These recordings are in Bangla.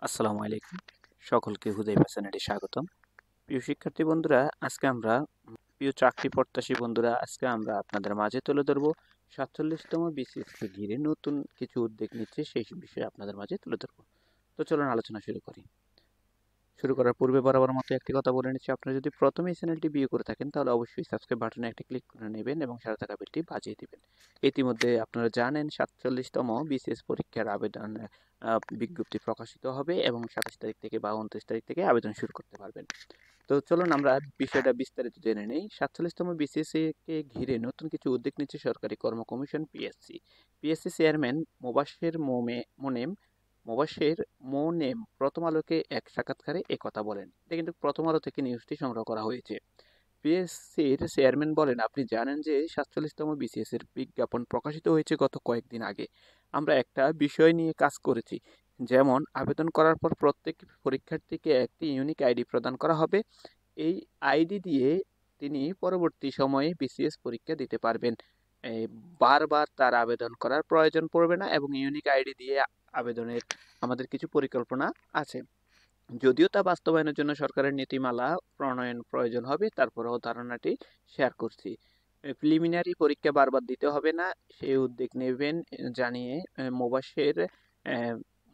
আসসালামু আলাইকুম। সকলকে হুদাইবা চ্যানেলে স্বাগতম। প্রিয় শিক্ষার্থী বন্ধুরা, প্রিয় চাকরি প্রত্যাশী বন্ধুরা, আজকে আমরা আপনাদের মাঝে তুলে ধরবো ৪৭তম বিসিএসকে ঘিরে নতুন কিছু উদ্যোগ নিচ্ছে সেই বিষয়ে আপনাদের মাঝে তুলে ধরবো। তো চলুন আলোচনা শুরু করি। শুরু করার পূর্বে বরাবর মতো একটি কথা বলে নিচ্ছি, আপনারা যদি প্রথমে এই চ্যানেলটি ভিউ করে থাকেন তাহলে অবশ্যই সাবস্ক্রাইব বাটনে একটা ক্লিক করে নেবেন এবং সাথে থাকা বেলটি বাজিয়ে দিবেন। ইতিমধ্যে আপনারা জানেন ৪৭তম বিসিএস পরীক্ষার আবেদন বিজ্ঞপ্তি প্রকাশিত হবে এবং ২৭ তারিখ থেকে বা ২৯ তারিখ থেকে আবেদন শুরু করতে পারবেন। তো চলুন আমরা বিষয়টা বিস্তারিত জেনে নেই। ৪৭তম বিসিএস কে ঘিরে নতুন কিছু উদ্যোগ নিচ্ছে সরকারি কর্ম commission PSC. PSC chairman Mobashwer Monem প্রথম আলোকে এক সাক্ষাৎকারে একথা বলেন। এটা কিন্তু প্রথম আলো থেকে নিউজটি সংগ্রহ করা হয়েছে। পিএসসির চেয়ারম্যান বলেন, আপনি জানেন যে ৪৭তম বিসিএস এর বিজ্ঞাপন প্রকাশিত হয়েছে গত কয়েকদিন আগে। আমরা একটা বিষয় নিয়ে কাজ করেছি, যেমন আবেদন করার পর প্রত্যেক পরীক্ষার্থীকে একটি ইউনিক আইডি প্রদান করা হবে। এই আইডি দিয়ে তিনি পরবর্তী সময়ে বিসিএস পরীক্ষা দিতে পারবেন। এই বারবার তার আবেদন করার প্রয়োজন পড়বে না এবং ইউনিক আইডি দিয়ে আবেদনের আমাদের কিছু পরিকল্পনা আছে। যদিও তা বাস্তবায়নের জন্য সরকারের নীতিমালা প্রণয়ন প্রয়োজন হবে, তারপরেও ধারণাটি শেয়ার করছি। প্রিলিমিনারি পরীক্ষা বারবার দিতে হবে না, সেই উদ্যোগ নেবেন জানিয়ে মোবাশ্বের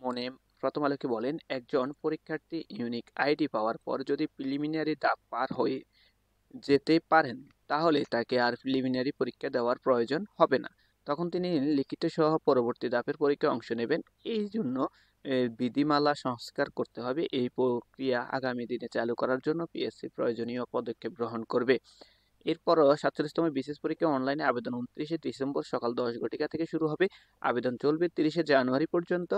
মনে প্রথম আলোকে বলেন, একজন পরীক্ষার্থী ইউনিক আইডি পাওয়ার পর যদি প্রিলিমিনারি ধাপ পার হয়ে যেতে পারেন তাহলে তাকে আর প্রিলিমিনারি পরীক্ষা দেওয়ার প্রয়োজন হবে না। তখন তিনি লিখিত সহ পরবর্তী ধাপের পরীক্ষায় অংশ নেবেন। এই জন্য বিধিমালা সংস্কার করতে হবে। এই প্রক্রিয়া আগামী দিনে চালু করার জন্য পিএসসি প্রয়োজনীয় পদক্ষেপ গ্রহণ করবে। এরপরও ৪৭তম বিসিএস পরীক্ষা অনলাইনে আবেদন ২৯শে ডিসেম্বর সকাল ১০ ঘটিকা থেকে শুরু হবে। আবেদন চলবে ৩০শে জানুয়ারি পর্যন্ত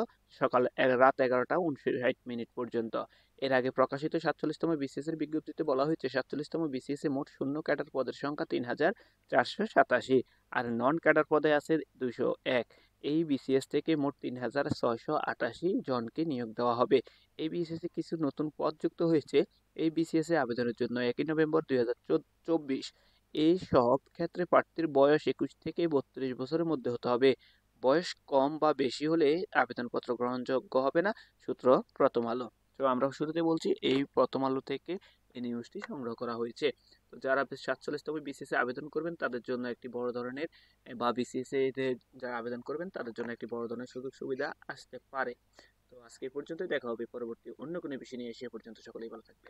রাত ১১টা ৫৯ পর্যন্ত। এর আগে প্রকাশিত ৪৭তম বিসিএস এর বিজ্ঞপ্তিতে বলা হয়েছে, ৪৭তম বিসিএস এ মোট শূন্য ক্যাডার পদের সংখ্যা ৩,৪৮৭ আর নন ক্যাডার পদে আছে ২০১। এই বিসিএস থেকে মোট ৩,৬৮৮ জনকে নিয়োগ দেওয়া হবে। এই বিসিএস এ কিছু নতুন পদ যুক্ত হয়েছে। এই বিসিএস এ আবেদনের জন্য ১ নভেম্বর ২০২৪ এই সব ক্ষেত্রে প্রার্থীর বয়স ২১ থেকে ৩২ বছরের মধ্যে হতে হবে। বয়স কম বা বেশি হলে আবেদনপত্র গ্রহণযোগ্য হবে না। সূত্র প্রথম আলো। তো আমরা শুরুতে বলছি এই প্রথম আলো থেকে এই নিউজটি সংগ্রহ করা হয়েছে। তো যারা ৪৭তম বিসিএস এ আবেদন করবেন তাদের জন্য একটি বড় ধরনের বা বিসিএস এ যারা আবেদন করবেন তাদের জন্য একটি বড় ধরনের সুযোগ সুবিধা আসতে পারে। তো আজকে এই পর্যন্তই, দেখা হবে পরবর্তী অন্য কোনো বিষয় নিয়ে। সে পর্যন্ত সকলেই ভালো থাকবে।